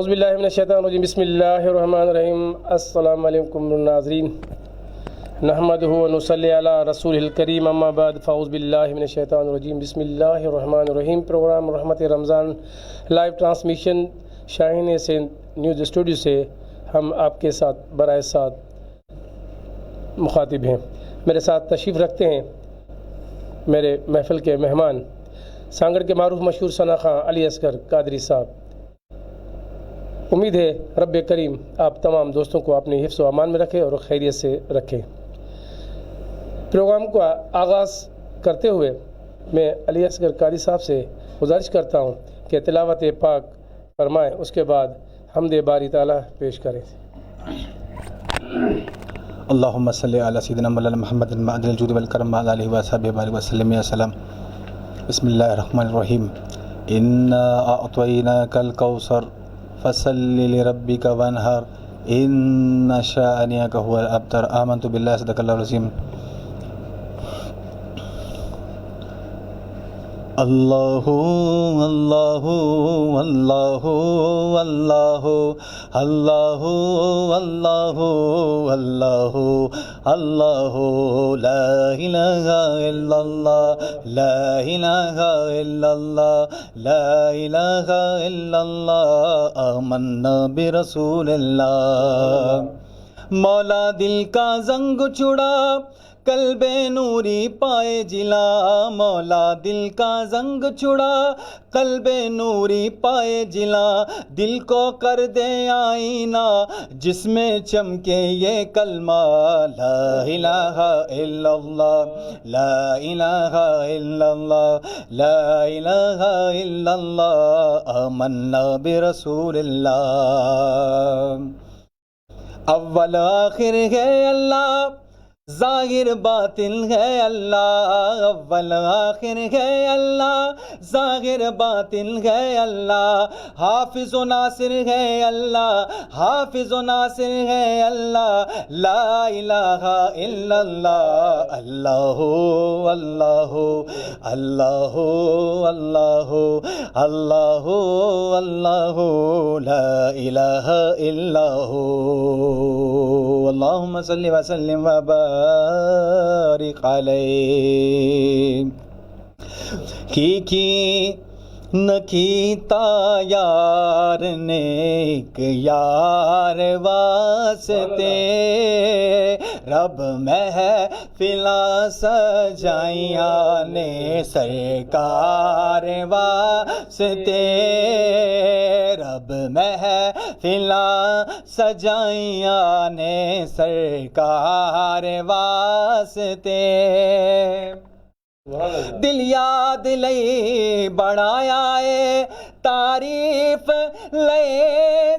اعوذ باللہ من الشیطان الرجیم بسم اللہ الرحمن الرحیم السلام علیکم ناظرین نحمدہ و نصلی علی رسول الکریم اما بعد فاعوذ باللہ من الشیطان الرجیم بسم اللہ الرحمن الرحیم۔ پروگرام رحمت رمضان لائیو ٹرانسمیشن شاہین سے نیوز اسٹوڈیو سے ہم آپ کے ساتھ براہ ساتھ مخاطب ہیں۔ میرے ساتھ تشریف رکھتے ہیں میرے محفل کے مہمان سانگڑ کے معروف مشہور ثنا خاں علی اصغر قادری صاحب۔ امید ہے رب کریم آپ تمام دوستوں کو اپنے حفظ و امان میں رکھے اور خیریت سے رکھے۔ پروگرام کو آغاز کرتے ہوئے میں علی اصغر قادری صاحب سے گزارش کرتا ہوں کہ تلاوت پاک فرمائیں، اس کے بعد حمد باری تعالیٰ پیش کریں۔ اللہم صلی علی سیدنا مولانا محمد معدن الجود والکرم وعلی آلہ وصحبہ بارک وسلم یا سلام۔ بسم اللہ الرحمن الرحیم۔ انا اعطیناک الکوثر فصل لربک وانحر ان شانئک هو الابتر۔ آمنت باللہ صدق اللہ العظیم۔ اللہ اللہ اللہ اللہ اللہ اللہ اللہ اللہ لا الہ الا اللہ لا الہ الا اللہ لا الہ الا اللہ آمنا برسول اللہ۔ مولا دل کا زنگ چھڑا قلب نوری پائے جلا، مولا دل کا زنگ چھڑا قلب نوری پائے جلا، دل کو کر دے آئینہ جس میں چمکے یہ کلمہ لا الہ الا اللہ لا الہ الا اللہ لا الہ الا اللہ آمنا برسول اللہ۔ اول آخر ہے اللہ، ظاہر باطن ہے اللہ، اول آخر ہے اللہ، ظاہر باطن ہے اللہ، حافظ و ناصر ہے اللہ، حافظ و ناصر ہے اللہ، لا الہ الا اللہ۔ اللہ اللہ اللہ اللہ اللہ اللہ لا الہ الا ہو۔ اللہم صلی وسلم وبارک علیہ۔ کی نکیتا یار نیک یار واسطے، رب محفلاں سجائیاں نے سرکار واسطے، رب محفلاں سجائیاں نے سرکار واسطے۔ دل یاد لئی بڑھایا ہے تعریف لے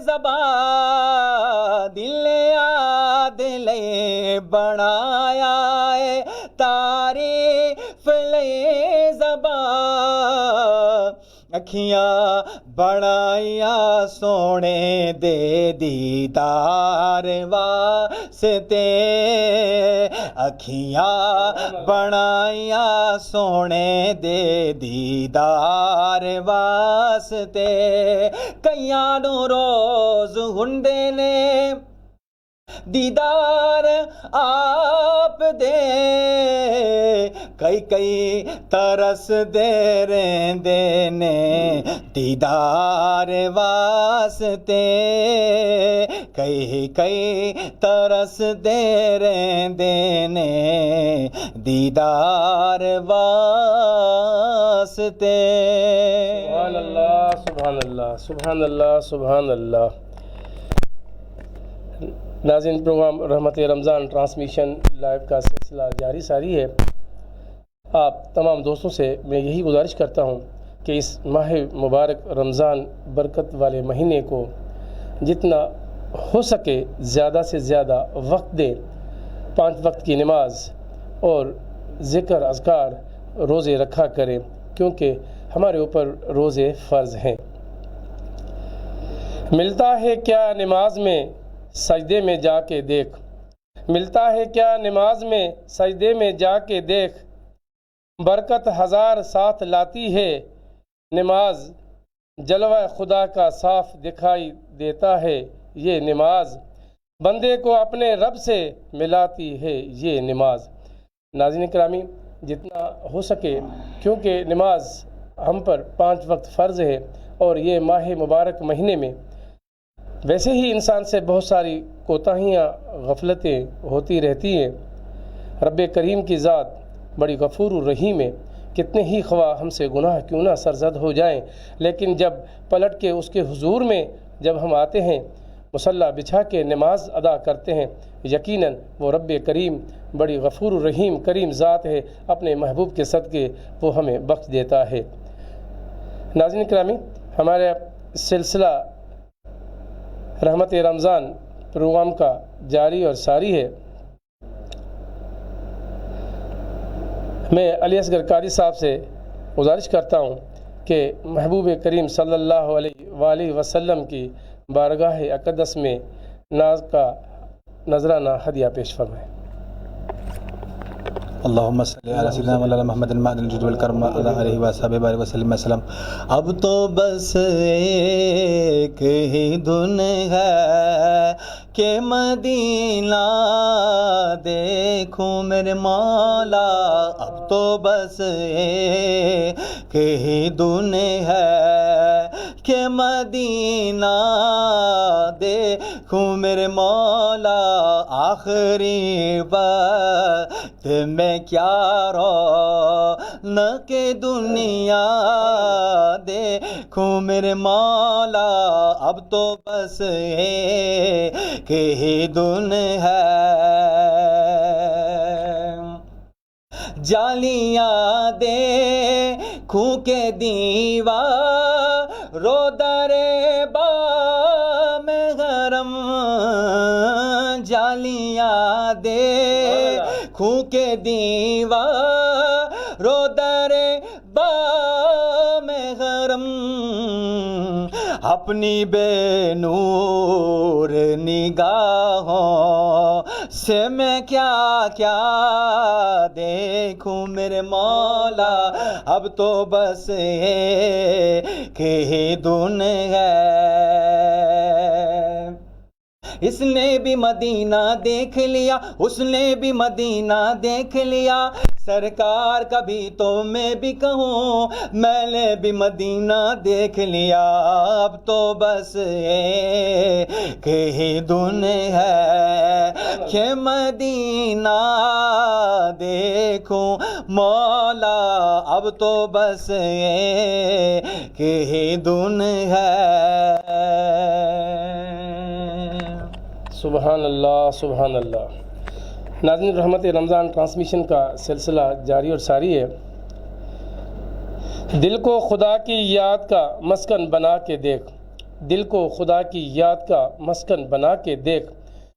زبان، دل یاد لئی بڑھایا ہے تعریف لے زبان، اکھیاں بڑھائیا سونے دے دیدار واسطے، اکھیاں بڑھائیا سونے دے دیدار واسطے، کئیاں نو روز ہنڈے نے دیدار آپ دے، کئی ترس دے رہندے نے دیدار واسطے، کئی ترس دے رہندے نے دیدار واسطے۔ سبحان اللہ سبحان اللہ سبحان اللہ سبحان اللہ۔ ناظرین، پروگرام رحمت رمضان ٹرانسمیشن لائیو کا سلسلہ جاری ساری ہے۔ آپ تمام دوستوں سے میں یہی گزارش کرتا ہوں کہ اس ماہ مبارک رمضان برکت والے مہینے کو جتنا ہو سکے زیادہ سے زیادہ وقت دیں، 5 وقت کی نماز اور ذکر اذکار روزے رکھا کریں، کیونکہ ہمارے اوپر روزے فرض ہیں۔ ملتا ہے کیا نماز میں سجدے میں جا کے دیکھ، ملتا ہے کیا نماز میں سجدے میں جا کے دیکھ، برکت ہزار ساتھ لاتی ہے نماز جلوہ خدا کا صاف دکھائی دیتا ہے یہ نماز، بندے کو اپنے رب سے ملاتی ہے یہ نماز۔ ناظرین کرامی، جتنا ہو سکے، کیونکہ نماز ہم پر 5 وقت فرض ہے اور یہ ماہ مبارک مہینے میں ویسے ہی انسان سے بہت ساری کوتاہیاں، غفلتیں ہوتی رہتی ہیں۔ رب کریم کی ذات بڑی غفور الرحیم ہے، کتنے ہی خواہ ہم سے گناہ کیوں نہ سرزد ہو جائیں، لیکن جب پلٹ کے اس کے حضور میں جب ہم آتے ہیں، مصلی بچھا کے نماز ادا کرتے ہیں، یقیناً وہ رب کریم بڑی غفور الرحیم کریم ذات ہے، اپنے محبوب کے صدقے وہ ہمیں بخش دیتا ہے۔ ناظرین کرامی، ہمارے سلسلہ رحمت رمضان پروگرام کا جاری اور ساری ہے۔ میں علی اصغر قاری صاحب سے گزارش کرتا ہوں کہ محبوب کریم صلی اللہ علیہ وآلہ وسلم کی بارگاہ اقدس میں ناز کا نذرانہ ہدیہ پیش فرمائیں۔ اللہم صلی علی سیدنا مولانا محمد المعدن الجود والکرم علی آلہ وصحبہ بارک وسلم وسلم۔ اب تو بس ایک ہی دن ہے کہ مدینہ دیکھوں میرے مولا، اب تو بس ایک ہی دن ہے کہ مدینہ دیکھوں میرے مولا، آخری وقت میں کیا رونق دنیا دیکھوں میرے مولا، اب تو بس ایک ہی دن ہے۔ جالیاں دیکھوں کے دیوار رو در بام حرم، جالیاں دیکھوں کے دیوار رو در بام حرم، اپنی بے نور نگاہوں سے میں کیا کیا دیکھوں میرے مولا، اب تو بس ایک ہی دن ہے۔ اس نے بھی مدینہ دیکھ لیا، اس نے بھی مدینہ دیکھ لیا، سرکار کبھی تو میں بھی کہوں میں نے بھی مدینہ دیکھ لیا، اب تو بس ایک ہی دن ہے کہ مدینہ دیکھوں مولا، اب تو بس ایک ہی دن ہے۔ سبحان اللہ، سبحان اللہ۔ ناظرین، رحمت رمضان ٹرانسمیشن کا سلسلہ جاری اور ساری ہے۔ دل کو خدا کی یاد کا مسکن بنا کے دیکھ، دل کو خدا کی یاد کا مسکن بنا کے دیکھ،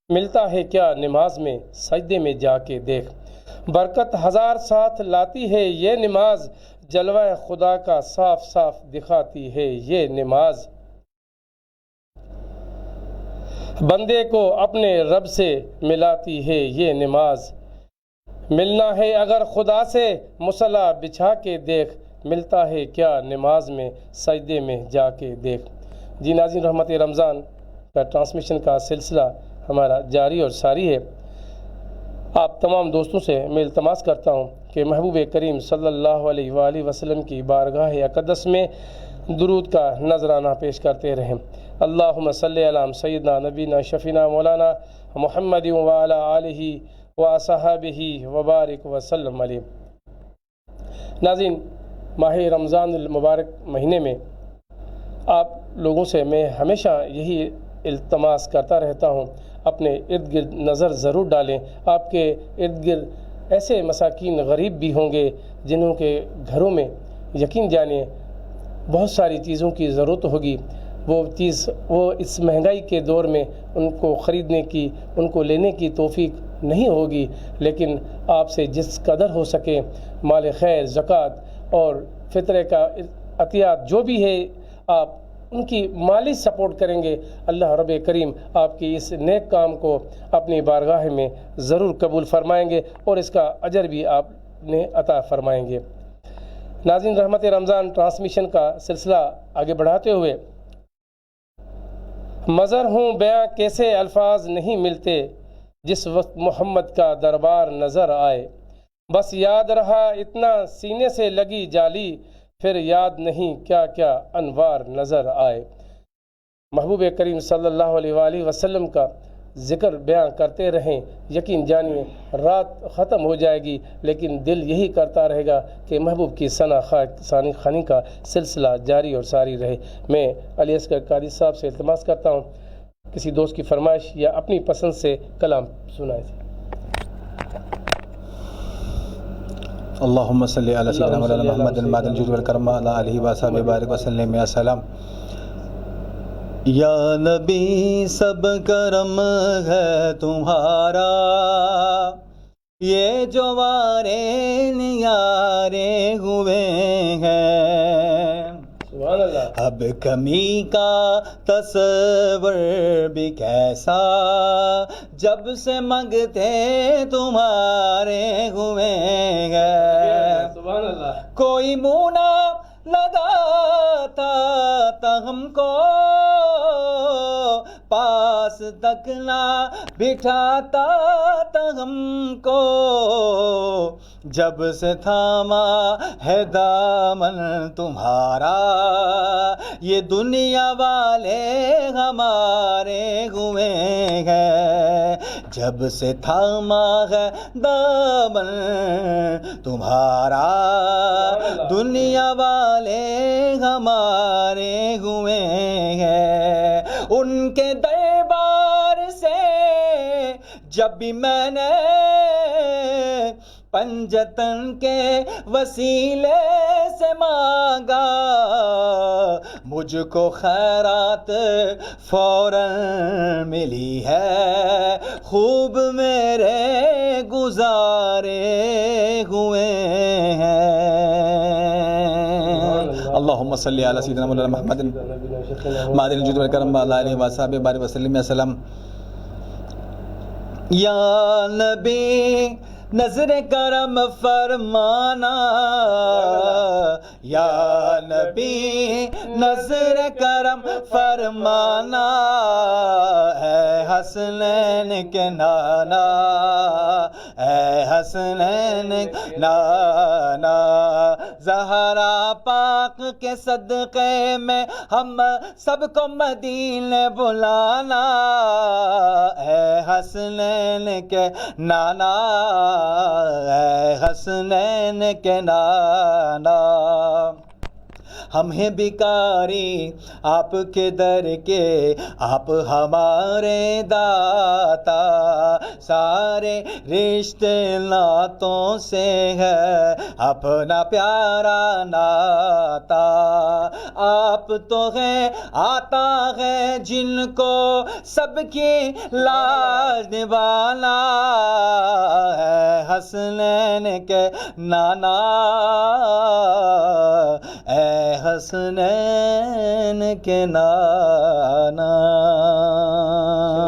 ملتا ہے کیا نماز میں سجدے میں جا کے دیکھ، برکت ہزار ساتھ لاتی ہے یہ نماز، جلوہ خدا کا صاف صاف دکھاتی ہے یہ نماز، بندے کو اپنے رب سے ملاتی ہے یہ نماز، ملنا ہے اگر خدا سے مصلی بچھا کے دیکھ، ملتا ہے کیا نماز میں سجدے میں جا کے دیکھ۔ جی ناظرین، رحمت رمضان کا ٹرانسمیشن کا سلسلہ ہمارا جاری اور ساری ہے۔ آپ تمام دوستوں سے میں التماس کرتا ہوں کہ محبوب کریم صلی اللہ علیہ وآلہ وسلم کی بارگاہ اقدس میں درود کا نذرانہ پیش کرتے رہیں۔ اللہم صلی علی سیدنا نبینا شفینا مولانا محمد وعلی آلہ وصحبہ وبارک وسلم علیہ۔ ناظرین، ماہ رمضان المبارک مہینے میں آپ لوگوں سے میں ہمیشہ یہی التماس کرتا رہتا ہوں، اپنے ارد گرد نظر ضرور ڈالیں۔ آپ کے ارد گرد ایسے مساکین غریب بھی ہوں گے جنہوں کے گھروں میں یقین جانیں بہت ساری چیزوں کی ضرورت ہوگی، وہ اس مہنگائی کے دور میں ان کو خریدنے کی، ان کو لینے کی توفیق نہیں ہوگی، لیکن آپ سے جس قدر ہو سکے مال خیر، زکوٰۃ اور فطرے کا عطیات جو بھی ہے، آپ ان کی مالی سپورٹ کریں گے، اللہ رب کریم آپ کی اس نیک کام کو اپنی بارگاہ میں ضرور قبول فرمائیں گے اور اس کا اجر بھی آپ نے عطا فرمائیں گے۔ ناظرین، رحمت رمضان ٹرانسمیشن کا سلسلہ آگے بڑھاتے ہوئے، مظہر ہوں بیاں کیسے الفاظ نہیں ملتے جس وقت محمد کا دربار نظر آئے، بس یاد رہا اتنا سینے سے لگی جالی، پھر یاد نہیں کیا کیا انوار نظر آئے۔ محبوب کریم صلی اللہ علیہ وآلہ وسلم کا ذکر بیان کرتے رہیں، یقین جانیے رات ختم ہو جائے گی لیکن دل یہی کرتا رہے گا کہ محبوب کی ثنا خوانی کا سلسلہ جاری اور ساری رہے۔ میں علی اصغر قادری صاحب سے التماس کرتا ہوں کسی دوست کی فرمائش یا اپنی پسند سے کلام سنائے تھے۔ اللہم صلی علی سیدنا مولانا محمد المعدن الجود والکرم علی آلہ وصحبہ بارک وسلم یا سلام۔ یا نبی سب کرم ہے تمہارا، یہ جو وارے نیارے ہوئے ہیں، سبحان اللہ۔ اب کمی کا تصور بھی کیسا، جب سے منگتے تمہارے ہوئے ہیں، سبحان اللہ۔ کوئی منہ نہ لگاتا تھا ہم کو، پاس تک نہ بٹھاتا تھا ہم کو، جب سے تھاما ہے دامن تمہارا، یہ دنیا والے ہمارے ہوئے ہیں، جب سے تھاما ہے دامن تمہارا، دنیا والے ہمارے ہوئے ہیں۔ ان کے دربار سے جب بھی میں نے پنجتن کے وسیلے سے مانگا، مجھ کو خیرات فوراً ملی ہے، خوب میرے گزارے ہوئے ہیں۔ اللہم صلی علی سیدنا مولانا محمد معدن الجود والکرم علی آلہ وصحبہ بارک وسلم یا سلام۔ یا نبی نظر کرم فرمانا، یا نبی نظر کرم فرمانا، اے حسنین کے نانا، اے حسنین کے نانا، زہرا پاک کے صدقے میں ہم سب کو مدینے بلانا، اے حسنین کے نانا، اے حسنین کے نانا، ہم ہیں بیکاری آپ کے در کے، آپ ہمارے داتا، سارے رشتے ناتوں سے ہے اپنا پیارا ناتا، آپ تو ہیں آتا ہے جن کو سب کی لاج نبھانا، ہے حسنین کے نانا، اے حسنین کے نانا۔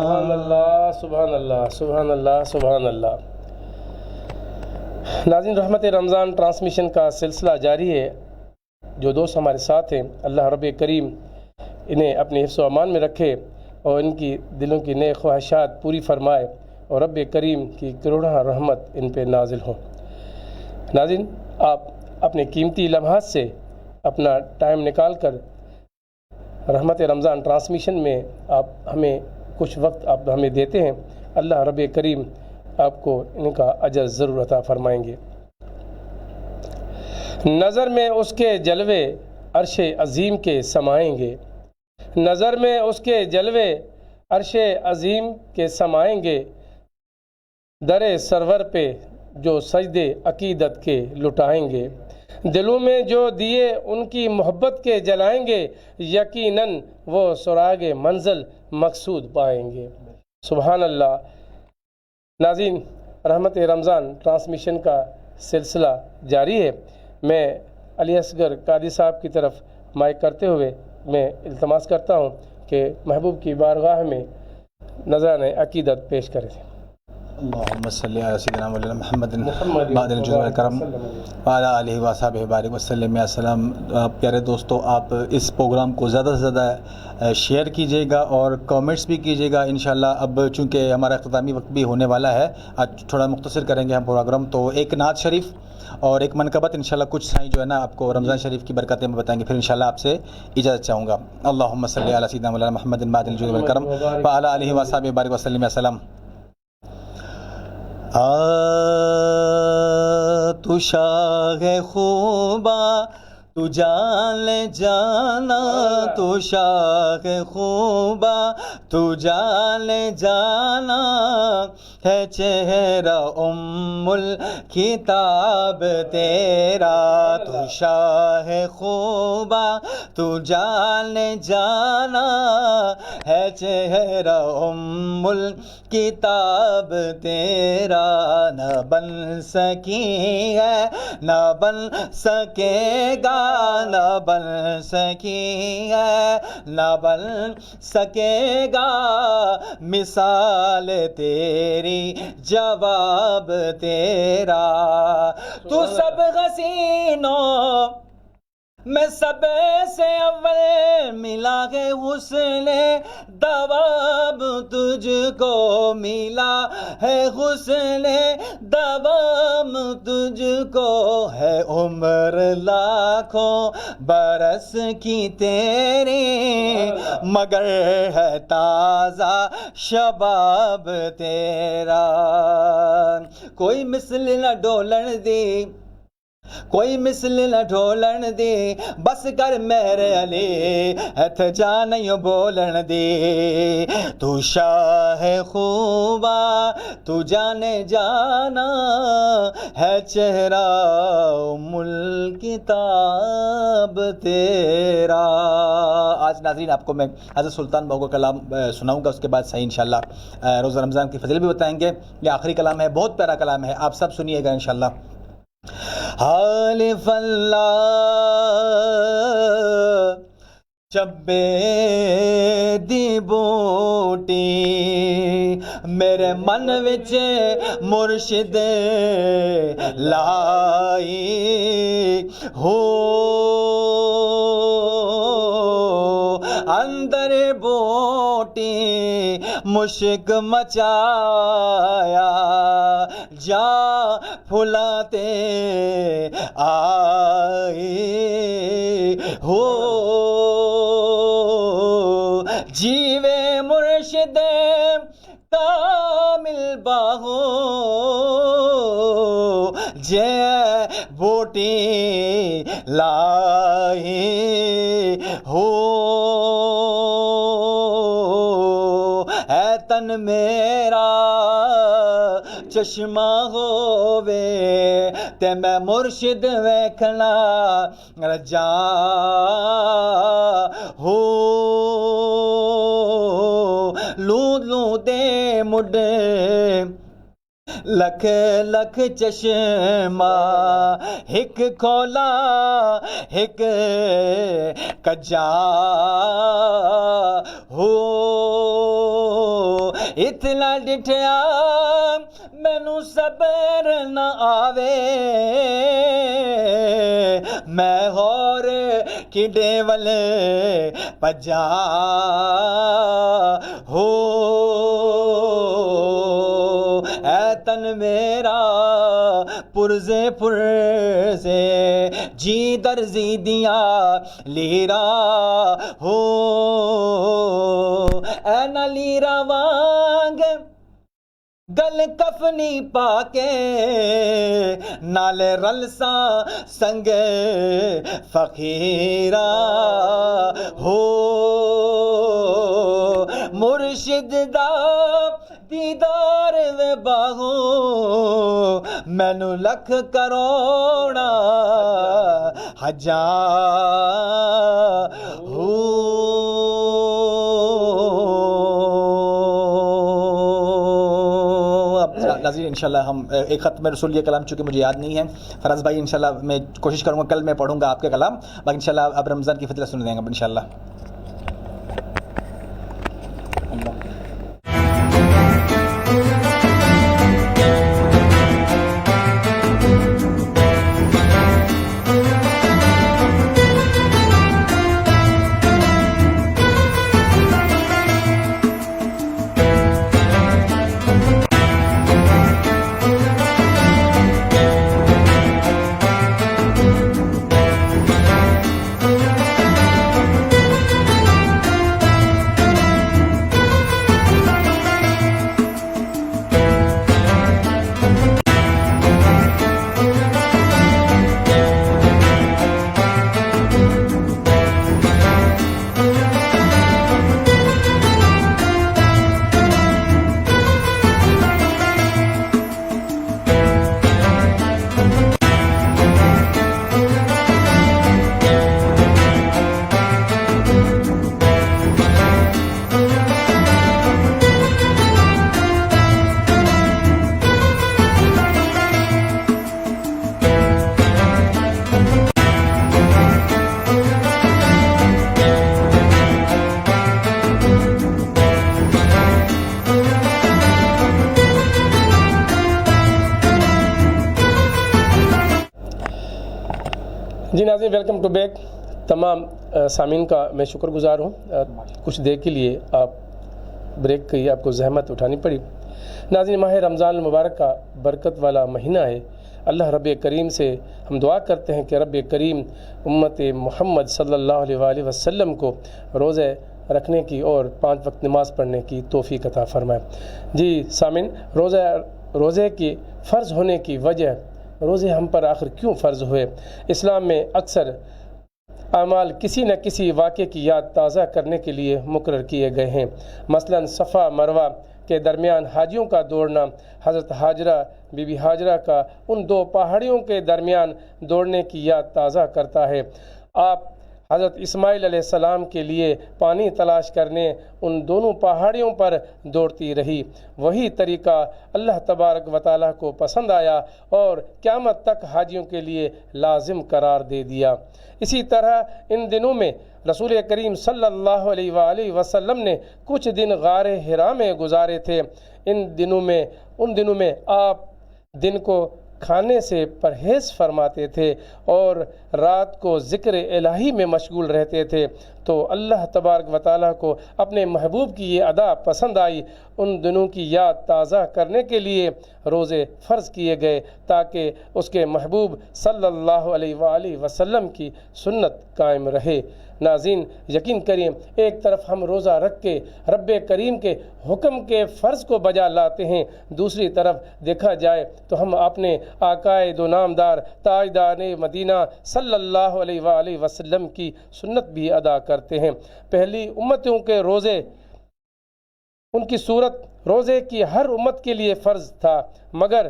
سبحان اللہ، سبحان اللہ، سبحان اللہ، سبحان اللہ۔ ناظرین، رحمت رمضان ٹرانسمیشن کا سلسلہ جاری ہے۔ جو دوست ہمارے ساتھ ہیں، اللہ رب کریم انہیں اپنے حفظ و امان میں رکھے اور ان کی دلوں کی نیک خواہشات پوری فرمائے اور رب کریم کی کروڑہ رحمت ان پہ نازل ہو۔ ناظرین، آپ اپنے قیمتی لمحات سے اپنا ٹائم نکال کر رحمت رمضان ٹرانسمیشن میں آپ ہمیں کچھ وقت آپ ہمیں دیتے ہیں، اللہ رب کریم آپ کو ان کا اجر ضرور عطا فرمائیں گے۔ نظر میں اس کے جلوے عرش عظیم کے سمائیں گے، نظر میں اس کے جلوے عرش عظیم کے سمائیں گے، در سرور پہ جو سجدے عقیدت کے لٹائیں گے، دلوں میں جو دیے ان کی محبت کے جلائیں گے، یقیناً وہ سراغ منزل مقصود پائیں گے۔ سبحان اللہ۔ ناظرین، رحمت رمضان ٹرانسمیشن کا سلسلہ جاری ہے۔ میں علی اصغر قادری صاحب کی طرف مائک کرتے ہوئے میں التماس کرتا ہوں کہ محبوب کی بارگاہ میں نذرانِ عقیدت پیش کریں۔ اللهم صل علی سیدنا مولانا محمد بعد الجود والکرم وعلی آلہ وصحبہ بارک وسلم یا سلام۔ پیارے دوستو، آپ اس پروگرام کو زیادہ سے زیادہ شیئر کیجیے گا اور کامنٹس بھی کیجیے گا انشاءاللہ۔ اب چونکہ ہمارا اختتامی وقت بھی ہونے والا ہے، آج تھوڑا مختصر کریں گے ہم پروگرام، تو ایک نعت شریف اور ایک منقبت انشاءاللہ کچھ سائیں جو ہے نا آپ کو رمضان شریف کی برکتیں میں بتائیں گے، پھر انشاءاللہ آپ سے اجازت چاہوں گا۔ اللہم صلی علی سیدنا مولانا محمد بعد الجود والکرم وعلی آلہ وصحبہ بارک وسلم یا سلام۔ تو شاہ خوباں تو جان لے جانا، تو شاہ خوباں تو جان لے جانا، ہے چہرہ الکتاب تیرا، تو شاہ خوباں تو جان لے جانا، ہے چہرہ الکتاب تیرا، نہ بن سکی ہے نہ بن سکے گا، نہ بن سکی ہے نہ بن سکے گا، مثال تیری جواب تیرا، تو سب حسینوں میں سب سے اول ملا ہے حسن دواب، تجھ کو ملا ہے حسن دوام، تجھ کو ہے عمر لاکھوں برس کی تیری، مگر ہے تازہ شباب تیرا، کوئی مثل نہ ڈولن دی، کوئی مثل نہ ڈھولن دی، بس کر میرے علی ہتھ جا نہیں بولن دی، تو شاہ خوباں تو جانے جانا، ہے چہرہ الکتاب تیرا۔ آج ناظرین آپ کو میں حضرت سلطان باہو کا کلام سناؤں گا، اس کے بعد صحیح انشاءاللہ روزہ رمضان کی فضیلت بھی بتائیں گے۔ یہ آخری کلام ہے، بہت پیارا کلام ہے، آپ سب سنیے گا انشاءاللہ۔ حالف اللہ چبے دی بوٹی، میرے من وچ مرشد لائی ہو، اندر بوٹی مشک مچایا، جا پھلاتے آئی ہو، جیوے مرشد کامل باہو، جے بوٹی لائی ہو، اے تن میرا چشمہ ہووے تے میں مرشد ویکھنا رجا ہو، لوں لوں دے مڈے لکھ لکھ چشمہ، ہک کھولا ہک کجا ہو، اتنا ڈٹھیا مینوں صبر نہ آوے، میں ہور کڈے والے پجا ہو، اے تن میرا پرزے پرزے جی درزی دیاں لیرا ہو، اے نہ لیرا وانگ گل کفنی پا کے، نالے رلساں سنگ فقیرا ہو، مرشد دا دیدار وے باہو، مینو لکھ کروڑا حجاں ہو۔ ناظرین انشاءاللہ ہم ایک ختم رسول یہ کلام چونکہ مجھے یاد نہیں ہے، فراز بھائی انشاءاللہ میں کوشش کروں گا کل میں پڑھوں گا آپ کے کلام، باقی انشاءاللہ اب رمضان کی فضیلت سن دیں گے انشاءاللہ۔ جی ناظرین، ویلکم ٹو بیک۔ تمام سامعین کا میں شکر گزار ہوں، کچھ دیر کے لیے آپ بریک کی آپ کو زحمت اٹھانی پڑی۔ ناظرین، ماہ رمضان المبارک کا برکت والا مہینہ ہے۔ اللہ رب کریم سے ہم دعا کرتے ہیں کہ رب کریم امت محمد صلی اللہ علیہ وآلہ وسلم کو روزے رکھنے کی اور 5 وقت نماز پڑھنے کی توفیق عطا فرمائے۔ جی سامعین، روزے کی فرض ہونے کی وجہ، روزے ہم پر آخر کیوں فرض ہوئے؟ اسلام میں اکثر اعمال کسی نہ کسی واقعے کی یاد تازہ کرنے کے لیے مقرر کیے گئے ہیں۔ مثلا صفا مروہ کے درمیان حاجیوں کا دوڑنا حضرت ہاجرہ بی بی ہاجرہ کا ان 2 پہاڑیوں کے درمیان دوڑنے کی یاد تازہ کرتا ہے۔ آپ حضرت اسماعیل علیہ السلام کے لیے پانی تلاش کرنے ان دونوں پہاڑیوں پر دوڑتی رہی۔ وہی طریقہ اللہ تبارک و تعالیٰ کو پسند آیا اور قیامت تک حاجیوں کے لیے لازم قرار دے دیا۔ اسی طرح ان دنوں میں رسول کریم صلی اللہ علیہ وآلہ وسلم نے کچھ دن غار حرا میں گزارے تھے۔ ان دنوں میں آپ دن کو کھانے سے پرہیز فرماتے تھے اور رات کو ذکر الہی میں مشغول رہتے تھے، تو اللہ تبارک و تعالیٰ کو اپنے محبوب کی یہ ادا پسند آئی۔ ان دنوں کی یاد تازہ کرنے کے لیے روزے فرض کیے گئے تاکہ اس کے محبوب صلی اللہ علیہ وآلہ وسلم کی سنت قائم رہے۔ ناظرین، یقین کریں، ایک طرف ہم روزہ رکھ کے رب کریم کے حکم کے فرض کو بجا لاتے ہیں، دوسری طرف دیکھا جائے تو ہم اپنے آقائے دو نامدار تاجدار مدینہ صلی اللہ علیہ وآلہ وسلم کی سنت بھی ادا کرتے ہیں۔ پہلی امتوں کے روزے، ان کی صورت روزے کی ہر امت کے لیے فرض تھا، مگر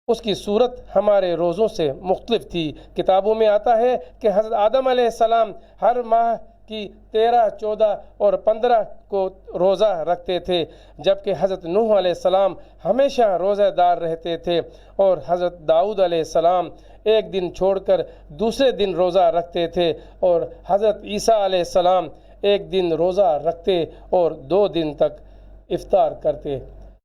اس کی صورت ہمارے روزوں سے مختلف تھی۔ کتابوں میں آتا ہے کہ حضرت آدم علیہ السلام ہر ماہ کی 13، 14 اور 15 کو روزہ رکھتے تھے، جبکہ حضرت نوح علیہ السلام ہمیشہ روزہ دار رہتے تھے، اور حضرت داؤد علیہ السلام ایک دن چھوڑ کر دوسرے دن روزہ رکھتے تھے، اور حضرت عیسیٰ علیہ السلام ایک دن روزہ رکھتے اور 2 دن تک افطار کرتے۔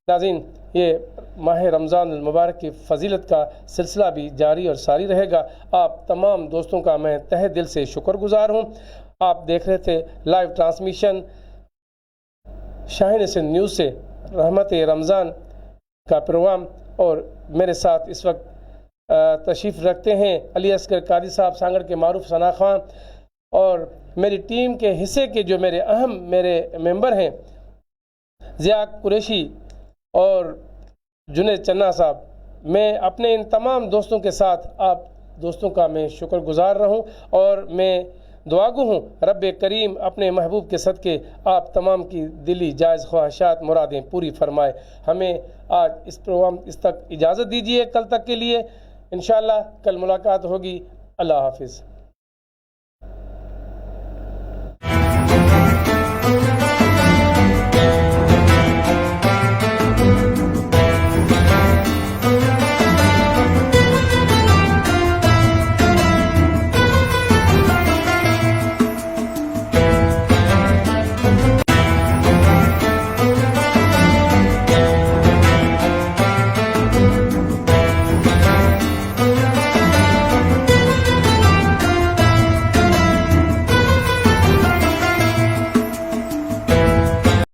ناظرین، یہ ماہ رمضان المبارک کی فضیلت کا سلسلہ بھی جاری اور ساری رہے گا۔ آپ تمام دوستوں کا میں تہہ دل سے شکر گزار ہوں۔ آپ دیکھ رہے تھے لائیو ٹرانسمیشن شاہین سندھ نیوز سے رحمت رمضان کا پروگرام، اور میرے ساتھ اس وقت تشریف رکھتے ہیں علی اصغر قادری صاحب سانگڑ کے معروف ثنا خواں، اور میری ٹیم کے حصے کے جو میرے ممبر ہیں ضیاء قریشی اور جنید چنا صاحب۔ میں اپنے ان تمام دوستوں کے ساتھ آپ دوستوں کا میں شکر گزار رہوں، اور میں دعاگو ہوں رب کریم اپنے محبوب کے صدقے آپ تمام کی دلی جائز خواہشات مرادیں پوری فرمائے۔ ہمیں آج اس تک اجازت دیجیے، کل تک کے لیے انشاءاللہ کل ملاقات ہوگی۔ اللہ حافظ۔